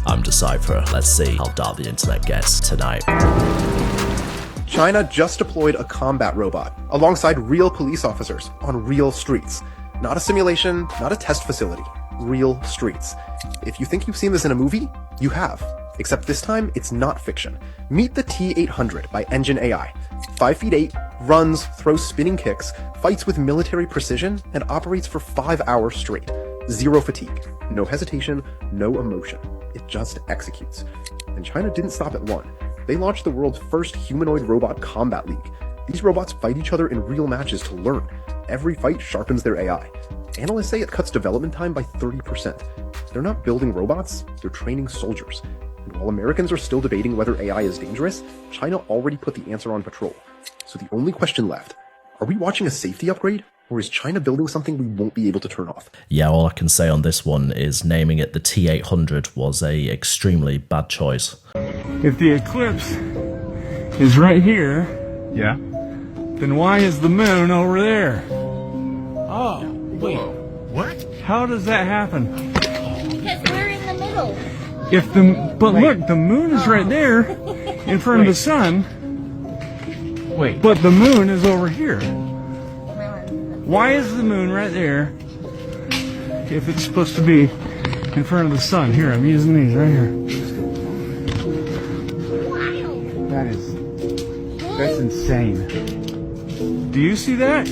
I'm Deciphra. Let's see how dark the internet gets tonight. China just deployed a combat robot alongside real police officers on real streets. Not a simulation, not a test facility, real streets. If you think you've seen this in a movie, you have. Except this time, it's not fiction. Meet the T-800 by Engine AI. 5 feet 8, runs, throws spinning kicks, fights with military precision, and operates for 5 hours straight. Zero fatigue, no hesitation, no emotion. It just executes. And China didn't stop at one. They launched the world's first humanoid robot combat league. These robots fight each other in real matches to learn. Every fight sharpens their AI. Analysts say it cuts development time by 30%. They're not building robots, they're training soldiers. And while Americans are still debating whether AI is dangerous, China already put the answer on patrol. So the only question left, are we watching a safety upgrade? Or is China building something we won't be able to turn off? Yeah, all I can say on this one is naming it the T-800 was a extremely bad choice. If the eclipse is right here, Yeah. then why is the moon over there? Oh, wait. What? How does that happen? Because we're in the middle. But look, the moon is right there in front of the sun. Wait. But the moon is over here. Why is the moon right there if it's supposed to be in front of the sun? Here, I'm using these right here. That's insane. Do you see that?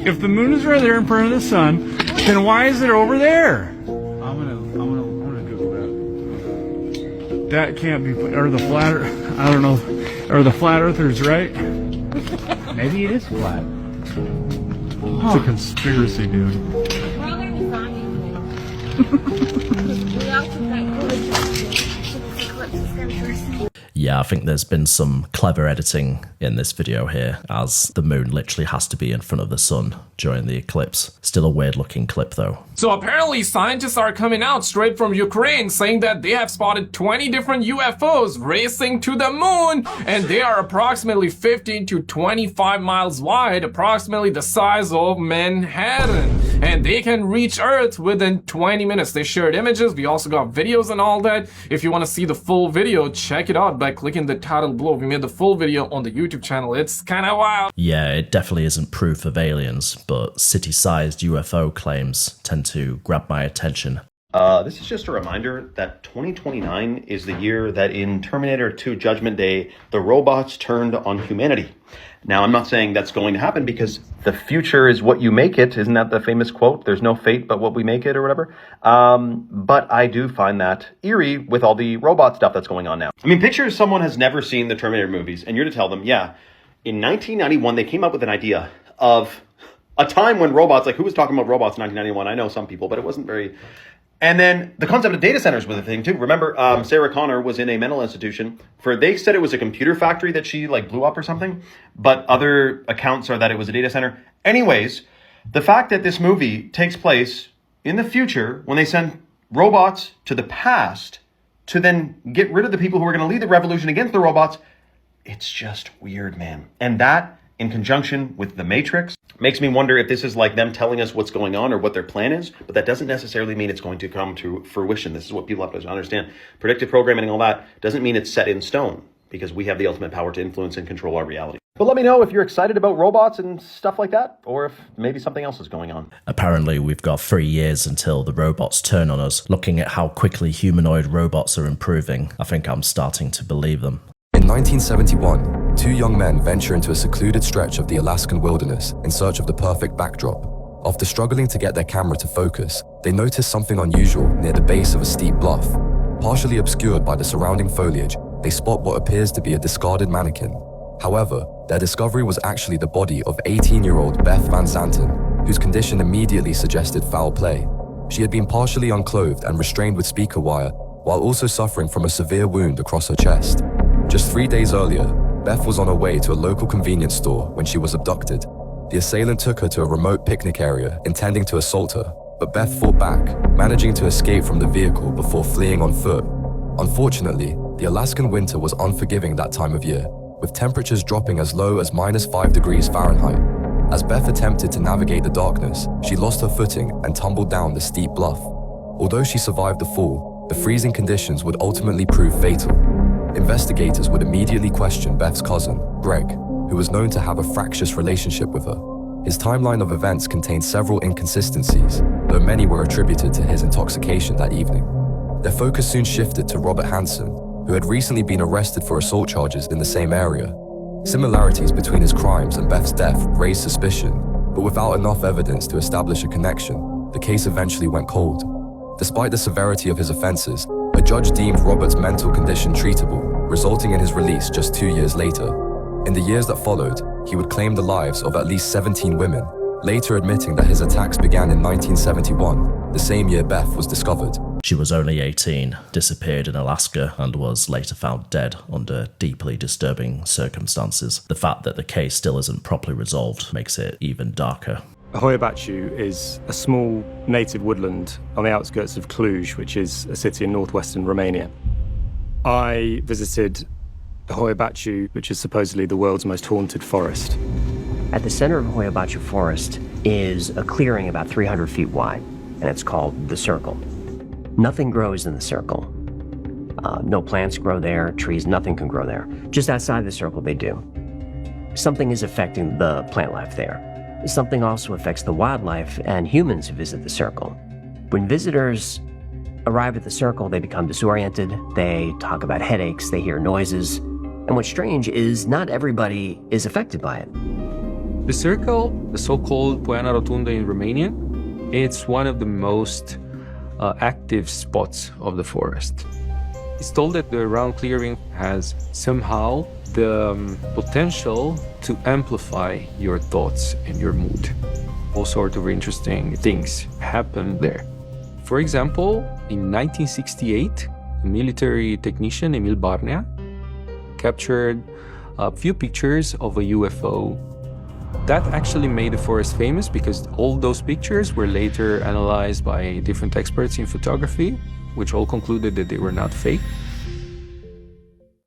If the moon is right there in front of the sun, then why is it over there? I'm gonna Google that. That can't be, or the flat, I don't know, or the flat earthers, right? Maybe it is flat. It's a conspiracy, dude. We're all going to be fine. We also got good. This eclipse is going to Yeah, I think there's been some clever editing in this video here, as the moon literally has to be in front of the sun during the eclipse. Still a weird looking clip though. So apparently scientists are coming out straight from Ukraine saying that they have spotted 20 different UFOs racing to the moon, and they are approximately 15 to 25 miles wide, approximately the size of Manhattan. And they can reach Earth within 20 minutes. They shared images, we also got videos and all that. If you want to see the full video, check it out by clicking the title below. We made the full video on the YouTube channel. It's kind of wild. Yeah, it definitely isn't proof of aliens, but city-sized UFO claims tend to grab my attention. This is just a reminder that 2029 is the year that in Terminator 2 Judgment Day, the robots turned on humanity. Now, I'm not saying that's going to happen because the future is what you make it. Isn't that the famous quote? There's no fate but what we make it or whatever. But I do find that eerie with all the robot stuff that's going on now. I mean, picture someone has never seen the Terminator movies and you're to tell them, yeah, in 1991, they came up with an idea of a time when robots, like who was talking about robots in 1991? I know some people, but it wasn't very... And then the concept of data centers was a thing too. Remember, Sarah Connor was in a mental institution they said it was a computer factory that she like blew up or something, but other accounts are that it was a data center. Anyways, the fact that this movie takes place in the future when they send robots to the past to then get rid of the people who are going to lead the revolution against the robots, it's just weird, man. And that, in conjunction with The Matrix, makes me wonder if this is like them telling us what's going on or what their plan is, but that doesn't necessarily mean it's going to come to fruition. This is what people have to understand. Predictive programming and all that doesn't mean it's set in stone, because we have the ultimate power to influence and control our reality. But let me know if you're excited about robots and stuff like that, or if maybe something else is going on. Apparently, we've got 3 years until the robots turn on us. Looking at how quickly humanoid robots are improving, I think I'm starting to believe them. In 1971, two young men venture into a secluded stretch of the Alaskan wilderness in search of the perfect backdrop. After struggling to get their camera to focus, they notice something unusual near the base of a steep bluff. Partially obscured by the surrounding foliage, they spot what appears to be a discarded mannequin. However, their discovery was actually the body of 18-year-old Beth Van Zanten, whose condition immediately suggested foul play. She had been partially unclothed and restrained with speaker wire, while also suffering from a severe wound across her chest. Just 3 days earlier, Beth was on her way to a local convenience store when she was abducted. The assailant took her to a remote picnic area, intending to assault her, but Beth fought back, managing to escape from the vehicle before fleeing on foot. Unfortunately, the Alaskan winter was unforgiving that time of year, with temperatures dropping as low as -5 degrees Fahrenheit. As Beth attempted to navigate the darkness, she lost her footing and tumbled down the steep bluff. Although she survived the fall, the freezing conditions would ultimately prove fatal. Investigators would immediately question Beth's cousin, Greg, who was known to have a fractious relationship with her. His timeline of events contained several inconsistencies, though many were attributed to his intoxication that evening. Their focus soon shifted to Robert Hansen, who had recently been arrested for assault charges in the same area. Similarities between his crimes and Beth's death raised suspicion, but without enough evidence to establish a connection, the case eventually went cold. Despite the severity of his offenses, a judge deemed Robert's mental condition treatable, resulting in his release just 2 years later. In the years that followed, he would claim the lives of at least 17 women, later admitting that his attacks began in 1971, the same year Beth was discovered. She was only 18, disappeared in Alaska, and was later found dead under deeply disturbing circumstances. The fact that the case still isn't properly resolved makes it even darker. Hoia is a small native woodland on the outskirts of Cluj, which is a city in northwestern Romania. I visited Hoia, which is supposedly the world's most haunted forest. At the center of Hoia Forest is a clearing about 300 feet wide, and it's called the Circle. Nothing grows in the circle. No plants grow there, trees, nothing can grow there. Just outside the circle they do. Something is affecting the plant life there. Something also affects the wildlife and humans who visit the circle. When visitors arrive at the circle, they become disoriented, they talk about headaches, they hear noises, and what's strange is not everybody is affected by it. The circle, the so-called Poiana Rotunda in Romania, it's one of the most active spots of the forest. It's told that the round clearing has somehow the potential to amplify your thoughts and your mood. All sorts of interesting things happen there. For example, in 1968, a military technician, Emil Barnea, captured a few pictures of a UFO. That actually made the forest famous because all those pictures were later analyzed by different experts in photography, which all concluded that they were not fake.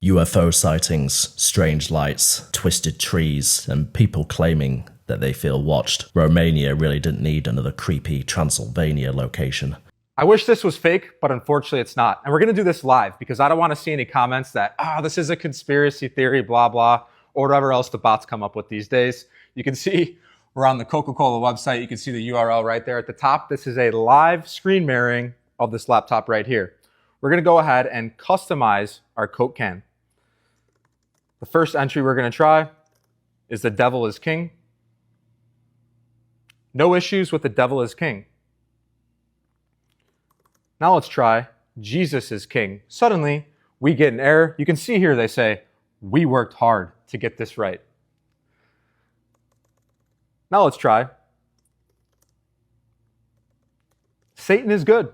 UFO sightings, strange lights, twisted trees, and people claiming that they feel watched. Romania really didn't need another creepy Transylvania location. I wish this was fake, but unfortunately it's not. And we're going to do this live because I don't want to see any comments that, this is a conspiracy theory, blah, blah, or whatever else the bots come up with these days. You can see we're on the Coca-Cola website. You can see the URL right there at the top. This is a live screen mirroring of this laptop right here. We're going to go ahead and customize our Coke can. The first entry we're going to try is the devil is king. No issues with the devil is king. Now let's try Jesus is king. Suddenly, we get an error. You can see here they say, we worked hard to get this right. Now let's try Satan is good.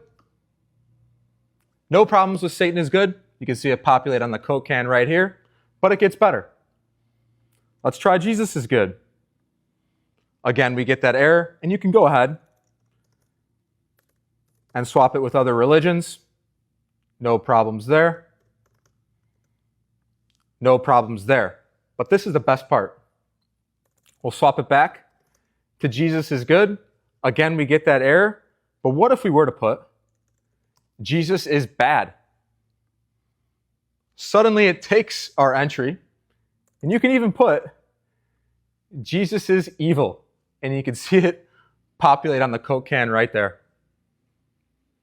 No problems with Satan is good. You can see it populate on the Coke can right here, but it gets better. Let's try Jesus is good. Again, we get that error, and you can go ahead and swap it with other religions. No problems there. No problems there. But this is the best part. We'll swap it back to Jesus is good. Again, we get that error. But what if we were to put Jesus is bad? Suddenly it takes our entry, and you can even put Jesus is evil, and you can see it populate on the Coke can right there.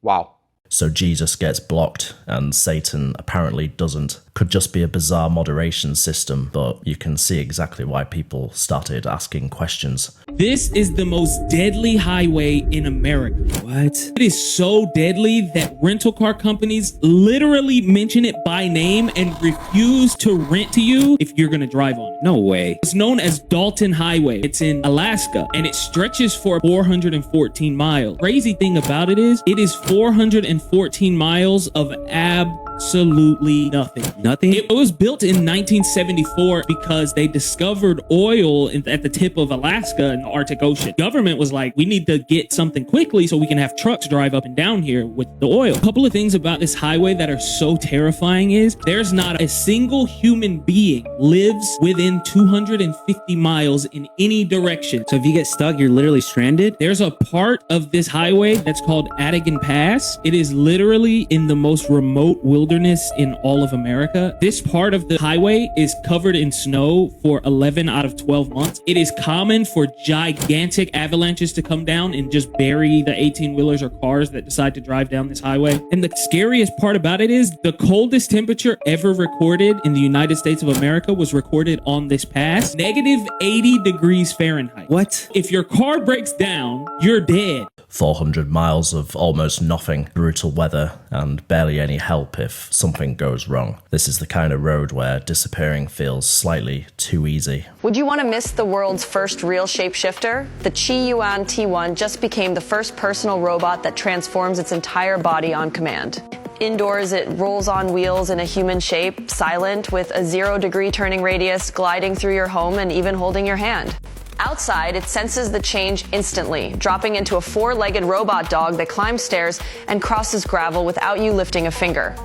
Wow. So Jesus gets blocked and Satan apparently doesn't. Could just be a bizarre moderation system, but you can see exactly why people started asking questions. This is the most deadly highway in America. What? It is so deadly that rental car companies literally mention it by name and refuse to rent to you if you're gonna drive on it. No way. It's known as Dalton Highway. It's in Alaska and it stretches for 414 miles. Crazy thing about it is 414 miles of absolute absolutely nothing. Nothing? It was built in 1974 because they discovered oil at the tip of Alaska in the Arctic Ocean. Government was like, we need to get something quickly so we can have trucks drive up and down here with the oil. A couple of things about this highway that are so terrifying is there's not a single human being lives within 250 miles in any direction. So if you get stuck, you're literally stranded? There's a part of this highway that's called Aokigahara Pass. It is literally in the most remote wilderness in all of America. This part of the highway is covered in snow for 11 out of 12 months. It is common for gigantic avalanches to come down and just bury the 18-wheelers or cars that decide to drive down this highway. And the scariest part about it is the coldest temperature ever recorded in the United States of America was recorded on this pass. Negative 80 degrees Fahrenheit. What? If your car breaks down, you're dead. 400 miles of almost nothing, brutal weather, and barely any help if something goes wrong. This is the kind of road where disappearing feels slightly too easy. Would you want to miss the world's first real shapeshifter? The Chi-Yuan T1 just became the first personal robot that transforms its entire body on command. Indoors, it rolls on wheels in a human shape, silent, with a 0-degree turning radius, gliding through your home and even holding your hand. Outside, it senses the change instantly, dropping into a 4-legged robot dog that climbs stairs and crosses gravel without you lifting a finger.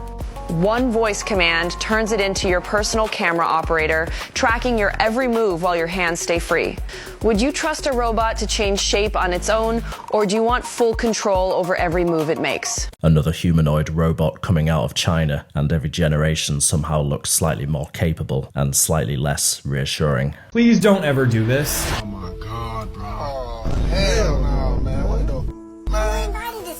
One voice command turns it into your personal camera operator, tracking your every move while your hands stay free. Would you trust a robot to change shape on its own, or do you want full control over every move it makes? Another humanoid robot coming out of China, and every generation somehow looks slightly more capable and slightly less reassuring. Please don't ever do this. Oh my god, bro. Oh, hell no, man. What the man?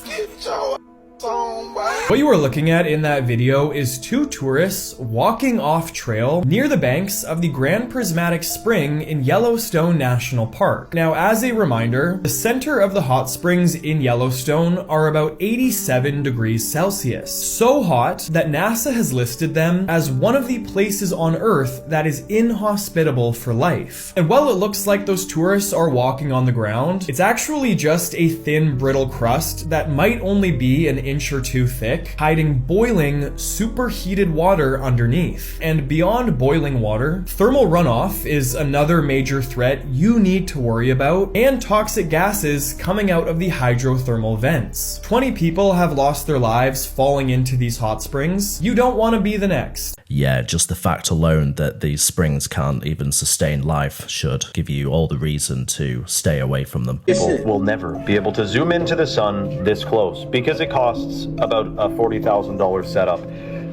Get your on, boy. What you are looking at in that video is two tourists walking off trail near the banks of the Grand Prismatic Spring in Yellowstone National Park. Now, as a reminder, the center of the hot springs in Yellowstone are about 87 degrees Celsius. So hot that NASA has listed them as one of the places on Earth that is inhospitable for life. And while it looks like those tourists are walking on the ground, it's actually just a thin, brittle crust that might only be an inch or two thick, hiding boiling, superheated water underneath. And beyond boiling water, thermal runoff is another major threat you need to worry about, and toxic gases coming out of the hydrothermal vents. 20 people have lost their lives falling into these hot springs. You don't want to be the next. Yeah, just the fact alone that these springs can't even sustain life should give you all the reason to stay away from them. People will never be able to zoom into the sun this close because it costs about a $40,000 setup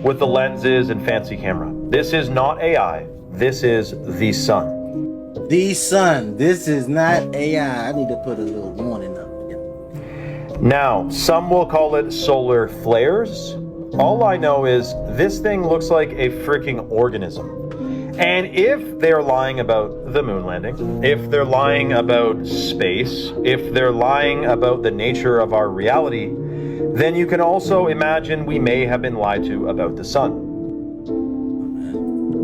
with the lenses and fancy camera. This is not AI. This is the sun. The sun. This is not AI. I need to put a little warning up. Now, some will call it solar flares. All I know is this thing looks like a freaking organism. And if they're lying about the moon landing, if they're lying about space, if they're lying about the nature of our reality, then you can also imagine we may have been lied to about the sun.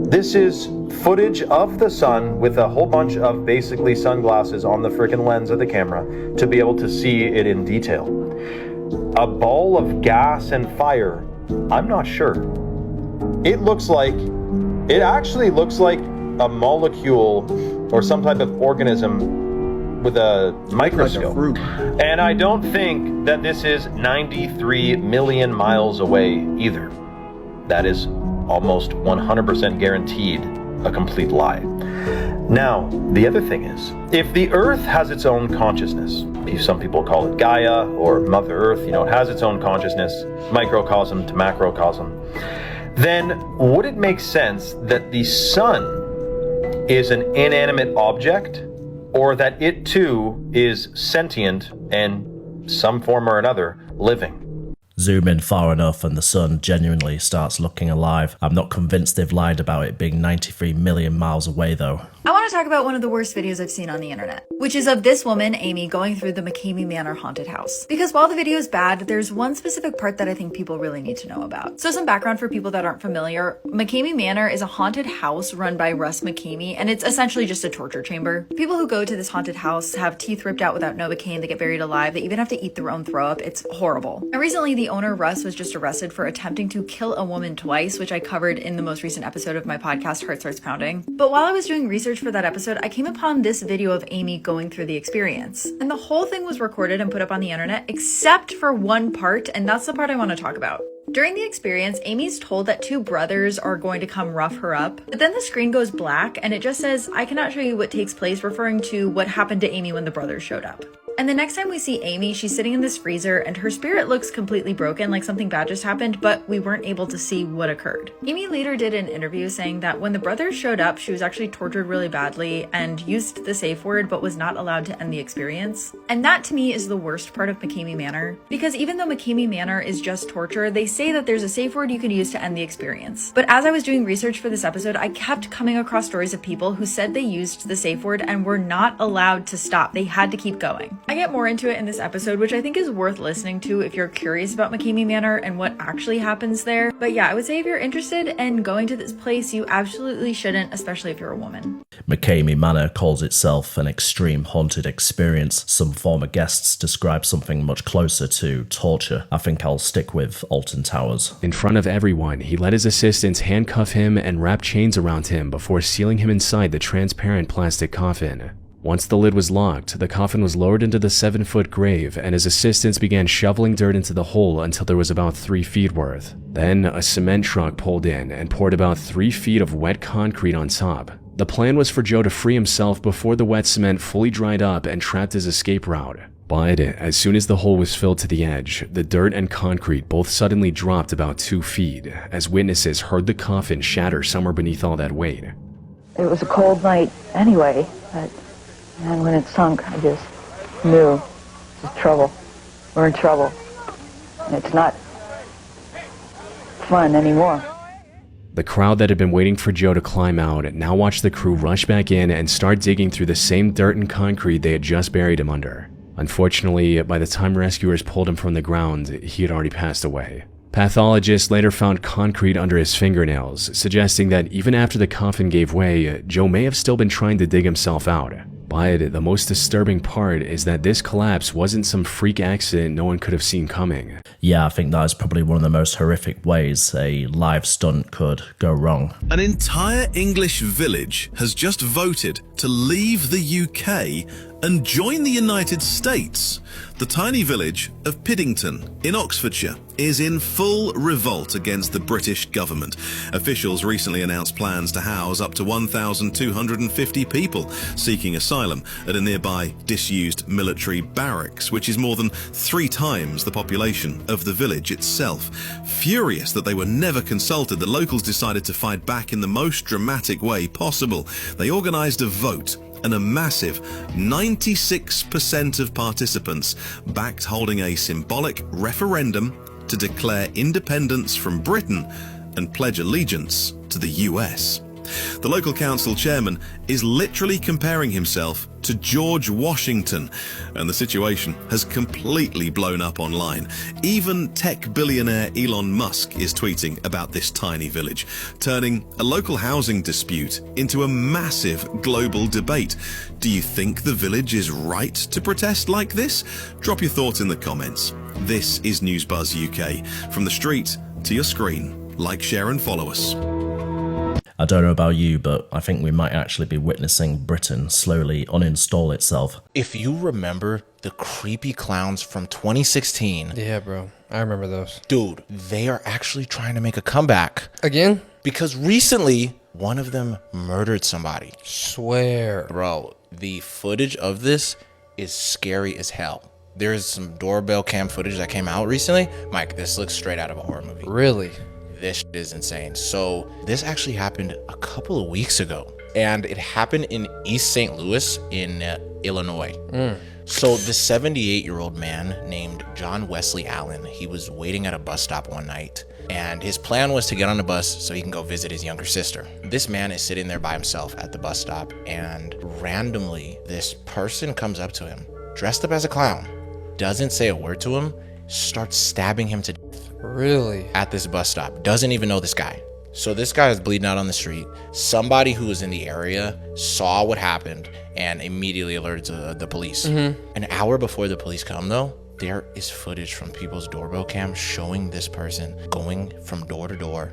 This is footage of the sun with a whole bunch of basically sunglasses on the freaking lens of the camera to be able to see it in detail. A ball of gas and fire, I'm not sure. It actually looks like a molecule or some type of organism with a microscope. And I don't think that this is 93 million miles away either. That is almost 100% guaranteed a complete lie. Now, the other thing is, if the Earth has its own consciousness, some people call it Gaia or Mother Earth, it has its own consciousness, microcosm to macrocosm, then would it make sense that the sun is an inanimate object, or that it too is sentient and some form or another living? Zoom in far enough and the sun genuinely starts looking alive. I'm not convinced they've lied about it being 93 million miles away though. I want to talk about one of the worst videos I've seen on the internet, which is of this woman, Amy, going through the McCamey Manor haunted house. Because while the video is bad, there's one specific part that I think people really need to know about. So some background for people that aren't familiar. McCamey Manor is a haunted house run by Russ McCamey, and it's essentially just a torture chamber. People who go to this haunted house have teeth ripped out without Novocaine, they get buried alive, they even have to eat their own throw up. It's horrible. And recently, the owner, Russ, was just arrested for attempting to kill a woman twice, which I covered in the most recent episode of my podcast, Heart Starts Pounding. But while I was doing research for that episode, I came upon this video of Amy going through the experience. And the whole thing was recorded and put up on the internet, except for one part, and that's the part I want to talk about. During the experience, Amy's told that two brothers are going to come rough her up, but then the screen goes black and it just says, "I cannot show you what takes place," referring to what happened to Amy when the brothers showed up. And the next time we see Amy, she's sitting in this freezer and her spirit looks completely broken, like something bad just happened, but we weren't able to see what occurred. Amy later did an interview saying that when the brothers showed up, she was actually tortured really badly and used the safe word, but was not allowed to end the experience. And that to me is the worst part of McCamey Manor, because even though McCamey Manor is just torture, they say that there's a safe word you can use to end the experience. But as I was doing research for this episode, I kept coming across stories of people who said they used the safe word and were not allowed to stop. They had to keep going. I get more into it in this episode, which I think is worth listening to if you're curious about McCamey Manor and what actually happens there. But yeah, I would say if you're interested in going to this place, you absolutely shouldn't, especially if you're a woman. McCamey Manor calls itself an extreme haunted experience. Some former guests describe something much closer to torture. I think I'll stick with Alton Towers. In front of everyone, he let his assistants handcuff him and wrap chains around him before sealing him inside the transparent plastic coffin. Once the lid was locked, the coffin was lowered into the 7-foot grave, and his assistants began shoveling dirt into the hole until there was about 3 feet worth. Then, a cement truck pulled in and poured about 3 feet of wet concrete on top. The plan was for Joe to free himself before the wet cement fully dried up and trapped his escape route. But as soon as the hole was filled to the edge, the dirt and concrete both suddenly dropped about 2 feet, as witnesses heard the coffin shatter somewhere beneath all that weight. It was a cold night anyway, but and when it sunk, I just knew this is trouble. We're in trouble. And it's not fun anymore. The crowd that had been waiting for Joe to climb out now watched the crew rush back in and start digging through the same dirt and concrete they had just buried him under. Unfortunately, by the time rescuers pulled him from the ground, he had already passed away. Pathologists later found concrete under his fingernails, suggesting that even after the coffin gave way, Joe may have still been trying to dig himself out. But the most disturbing part is that this collapse wasn't some freak accident no one could have seen coming. Yeah, I think that is probably one of the most horrific ways a live stunt could go wrong. An entire English village has just voted to leave the UK and join the United States. The tiny village of Piddington in Oxfordshire is in full revolt against the British government. Officials recently announced plans to house up to 1,250 people seeking asylum at a nearby disused military barracks, which is more than 3 times the population of the village itself. Furious that they were never consulted, the locals decided to fight back in the most dramatic way possible. They organised a vote, and a massive 96% of participants backed holding a symbolic referendum to declare independence from Britain and pledge allegiance to the US. The local council chairman is literally comparing himself to George Washington, and the situation has completely blown up online. Even tech billionaire Elon Musk is tweeting about this tiny village, turning a local housing dispute into a massive global debate. Do you think the village is right to protest like this? Drop your thoughts in the comments. This is Newsbuzz UK. From the street to your screen, like, share and follow us. I don't know about you, but I think we might actually be witnessing Britain slowly uninstall itself. If you remember the creepy clowns from 2016. Yeah, bro. I remember those. Dude, they are actually trying to make a comeback. Again? Because recently, one of them murdered somebody. Swear. Bro, the footage of this is scary as hell. There's some doorbell cam footage that came out recently. Mike, this looks straight out of a horror movie. Really? This is insane. So this actually happened a couple of weeks ago, and it happened in East St. Louis in Illinois. So the 78-year-old man named John Wesley Allen, he was waiting at a bus stop one night, and his plan was to get on the bus so he can go visit his younger sister. This man is sitting there by himself at the bus stop, and randomly this person comes up to him, dressed up as a clown, doesn't say a word to him, starts stabbing him to death. Really? At this bus stop. Doesn't even know this guy. So this guy is bleeding out on the street. Somebody who was in the area saw what happened and immediately alerted the police. An hour before the police come though, there is footage from people's doorbell cams showing this person going from door to door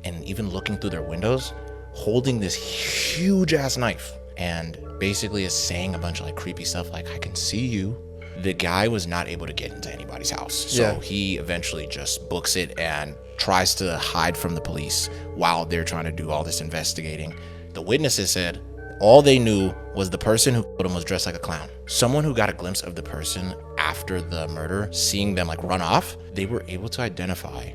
and even looking through their windows, holding this huge ass knife, and basically is saying a bunch of like creepy stuff like, I can see you. The guy was not able to get into anybody's house. So he eventually just books it and tries to hide from the police while they're trying to do all this investigating. The witnesses said all they knew was the person who killed him was dressed like a clown. Someone who got a glimpse of the person after the murder, seeing them like run off, they were able to identify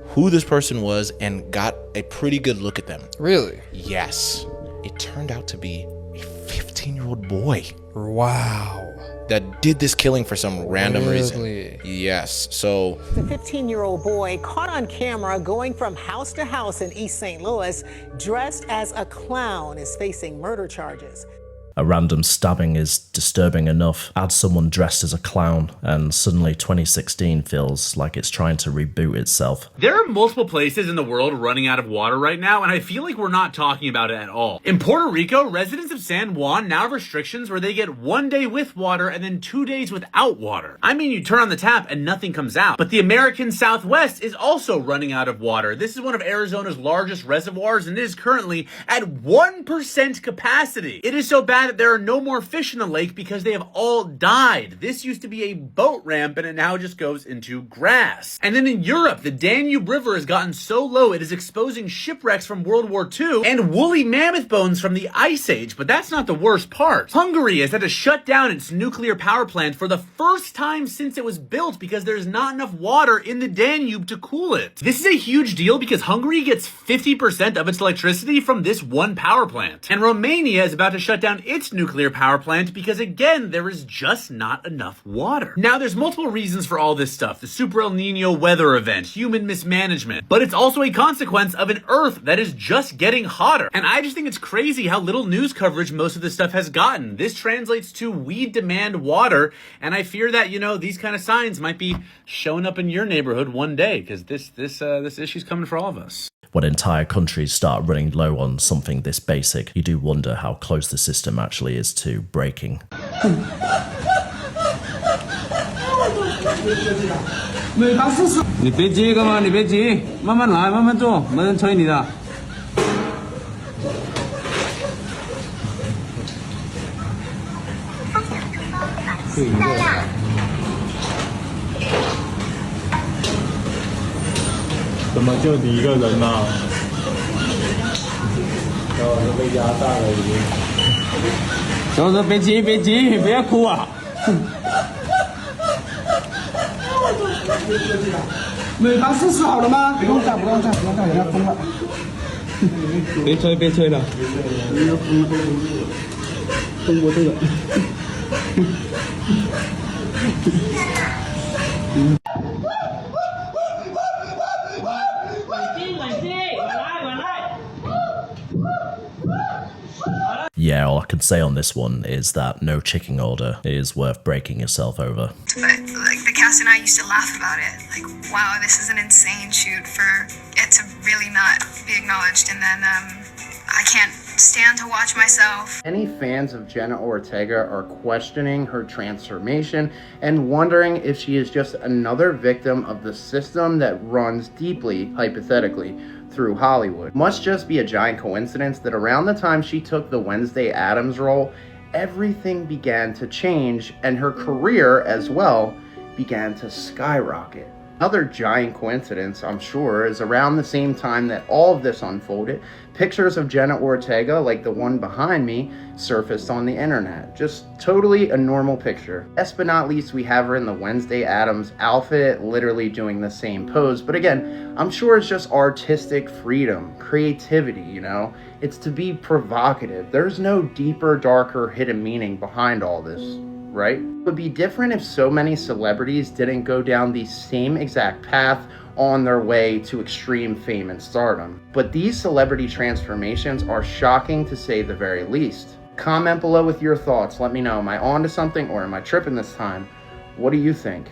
who this person was and got a pretty good look at them. Really? Yes. It turned out to be a 15-year-old boy. Wow. That did this killing for some random reason. Yes, so. The 15-year-old boy caught on camera going from house to house in East St. Louis dressed as a clown is facing murder charges. A random stabbing is disturbing enough. Add someone dressed as a clown, and suddenly 2016 feels like it's trying to reboot itself. There are multiple places in the world running out of water right now, and I feel like we're not talking about it at all. In Puerto Rico, residents of San Juan now have restrictions where they get 1 day with water and then 2 days without water. I mean, you turn on the tap and nothing comes out. But the American Southwest is also running out of water. This is one of Arizona's largest reservoirs, and it is currently at 1% capacity. It is so bad that there are no more fish in the lake because they have all died. This used to be a boat ramp and it now just goes into grass. And then in Europe, the Danube River has gotten so low it is exposing shipwrecks from World War II and woolly mammoth bones from the Ice Age. But that's not the worst part. Hungary has had to shut down its nuclear power plant for the first time since it was built because there's not enough water in the Danube to cool it. This is a huge deal because Hungary gets 50% of its electricity from this one power plant. And Romania is about to shut down its nuclear power plant because again, there is just not enough water. Now there's multiple reasons for all this stuff. The Super El Nino weather event, human mismanagement, but it's also a consequence of an Earth that is just getting hotter. And I just think it's crazy how little news coverage most of this stuff has gotten. This translates to we demand water, and I fear that, you know, these kind of signs might be showing up in your neighborhood one day because this issue's coming for all of us. When entire countries start running low on something this basic, you do wonder how close the system actually is to breaking. Yeah, all I can say on this one is that no chicken order is worth breaking yourself over. But like the cast and I used to laugh about it. Like, wow, this is an insane shoot for it to really not be acknowledged. And then I can't stand to watch myself. Any fans of Jenna Ortega are questioning her transformation and wondering if she is just another victim of the system that runs deeply, hypothetically, through Hollywood. Must just be a giant coincidence that around the time she took the Wednesday Addams role, everything began to change and her career as well began to skyrocket. Another giant coincidence, I'm sure, is around the same time that all of this unfolded, pictures of Jenna Ortega, like the one behind me, surfaced on the internet. Just totally a normal picture. Last but not least, we have her in the Wednesday Addams outfit, literally doing the same pose. But again, I'm sure it's just artistic freedom, creativity, you know? It's to be provocative. There's no deeper, darker, hidden meaning behind all this. right? It would be different if so many celebrities didn't go down the same exact path on their way to extreme fame and stardom. But these celebrity transformations are shocking to say the very least. Comment below with your thoughts. Let me know, am I on to something or am I tripping this time? What do you think?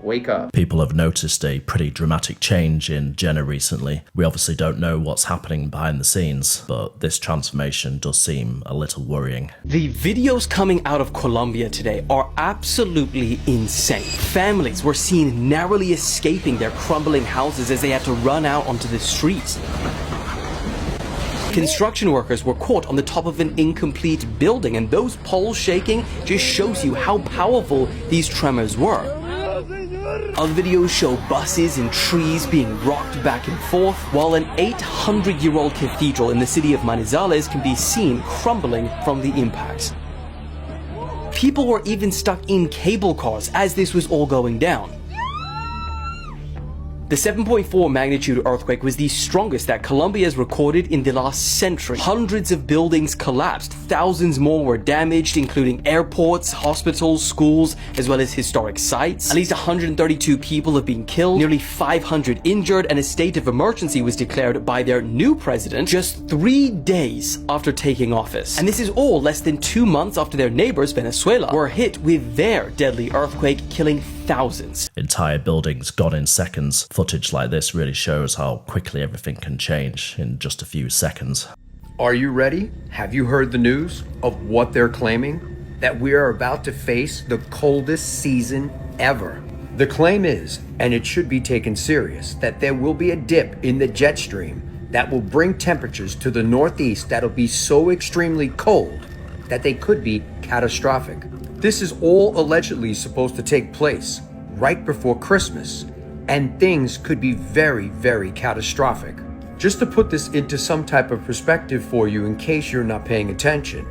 Wake up. People have noticed a pretty dramatic change in Jenna recently. We obviously don't know what's happening behind the scenes, but this transformation does seem a little worrying. The videos coming out of Colombia today are absolutely insane. Families were seen narrowly escaping their crumbling houses as they had to run out onto the streets. Construction workers were caught on the top of an incomplete building, and those poles shaking just shows you how powerful these tremors were. Other videos show buses and trees being rocked back and forth, while an 800-year-old cathedral in the city of Manizales can be seen crumbling from the impacts. People were even stuck in cable cars as this was all going down. The 7.4 magnitude earthquake was the strongest that Colombia has recorded in the last century. Hundreds of buildings collapsed, thousands more were damaged, including airports, hospitals, schools, as well as historic sites. At least 132 people have been killed, nearly 500 injured, and a state of emergency was declared by their new president just 3 days after taking office. And this is all less than 2 months after their neighbors, Venezuela, were hit with their deadly earthquake, killing thousands. Entire buildings gone in seconds. Footage like this really shows how quickly everything can change in just a few seconds. Are you ready? Have you heard the news of what they're claiming? That we are about to face the coldest season ever. The claim is, and it should be taken serious, that there will be a dip in the jet stream that will bring temperatures to the Northeast that'll be so extremely cold that they could be catastrophic. This is all allegedly supposed to take place right before Christmas, and things could be very, very catastrophic. Just to put this into some type of perspective for you in case you're not paying attention,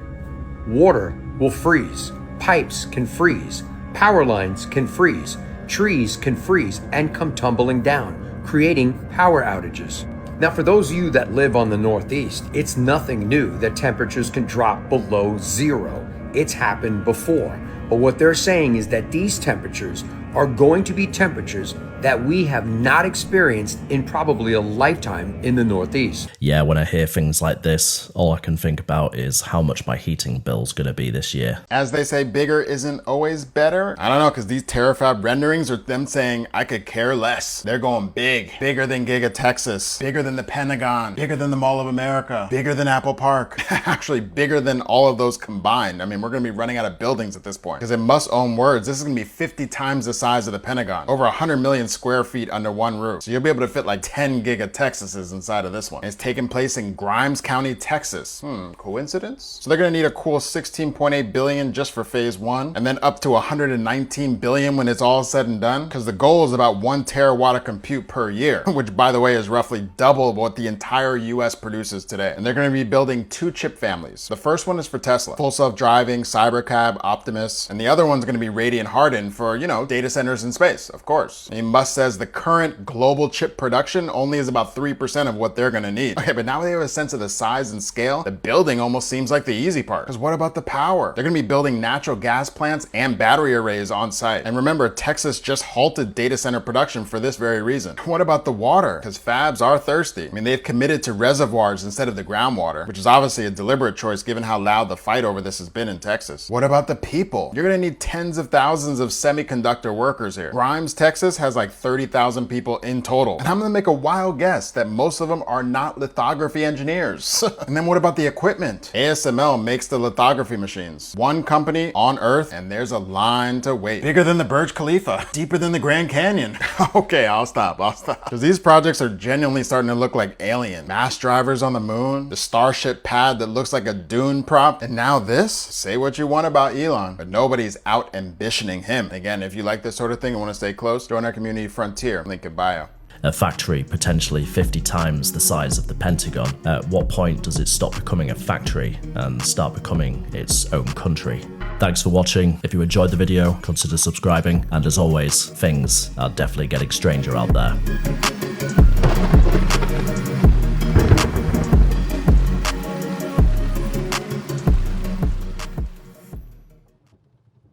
water will freeze, pipes can freeze, power lines can freeze, trees can freeze and come tumbling down, creating power outages. Now, for those of you that live on the Northeast, it's nothing new that temperatures can drop below zero. It's happened before. But what they're saying is that these temperatures are going to be temperatures that we have not experienced in probably a lifetime in the Northeast. Yeah, when I hear things like this, all I can think about is how much my heating bill's gonna be this year. As they say, bigger isn't always better. I don't know, because these terafab renderings are them saying, I could care less. They're going big. Bigger than Giga Texas. Bigger than the Pentagon. Bigger than the Mall of America. Bigger than Apple Park. Actually, bigger than all of those combined. I mean, we're gonna be running out of buildings at this point. Because it must own words. This is gonna be 50 times the size of the Pentagon. Over 100 million square feet under one roof. So you'll be able to fit like 10 Giga Texases inside of this one. And it's taking place in Grimes County, Texas. Coincidence? So they're gonna need a cool 16.8 billion just for phase 1, and then up to 119 billion when it's all said and done. Because the goal is about 1 terawatt of compute per year, which by the way is roughly double what the entire US produces today. And they're gonna be building 2 chip families. The first one is for Tesla, full self-driving, Cybercab, Optimus, and the other one's gonna be radiant hardened for, you know, data centers in space, of course. And Musk says the current global chip production only is about 3% of what they're gonna need. Okay, but now they have a sense of the size and scale. The building almost seems like the easy part. Because what about the power? They're gonna be building natural gas plants and battery arrays on site. And remember, Texas just halted data center production for this very reason. What about the water? Because fabs are thirsty. I mean, they've committed to reservoirs instead of the groundwater, which is obviously a deliberate choice given how loud the fight over this has been in Texas. What about the people? You're gonna need tens of thousands of semiconductor workers here. Grimes, Texas has like 30,000 people in total. And I'm gonna make a wild guess that most of them are not lithography engineers. And then what about the equipment? ASML makes the lithography machines. One company on Earth, and there's a line to wait. Bigger than the Burj Khalifa, deeper than the Grand Canyon. Okay, I'll stop. Because these projects are genuinely starting to look like alien. Mass drivers on the moon, the Starship pad that looks like a Dune prop, and now this? Say what you want about Elon, but nobody's out ambitioning him. Again, if you like this sort of thing and want to stay close, join our community Frontier, link in bio. A factory potentially 50 times the size of the Pentagon. At what point does it stop becoming a factory and start becoming its own country? Thanks for watching. If you enjoyed the video, consider subscribing. And as always, things are definitely getting stranger out there.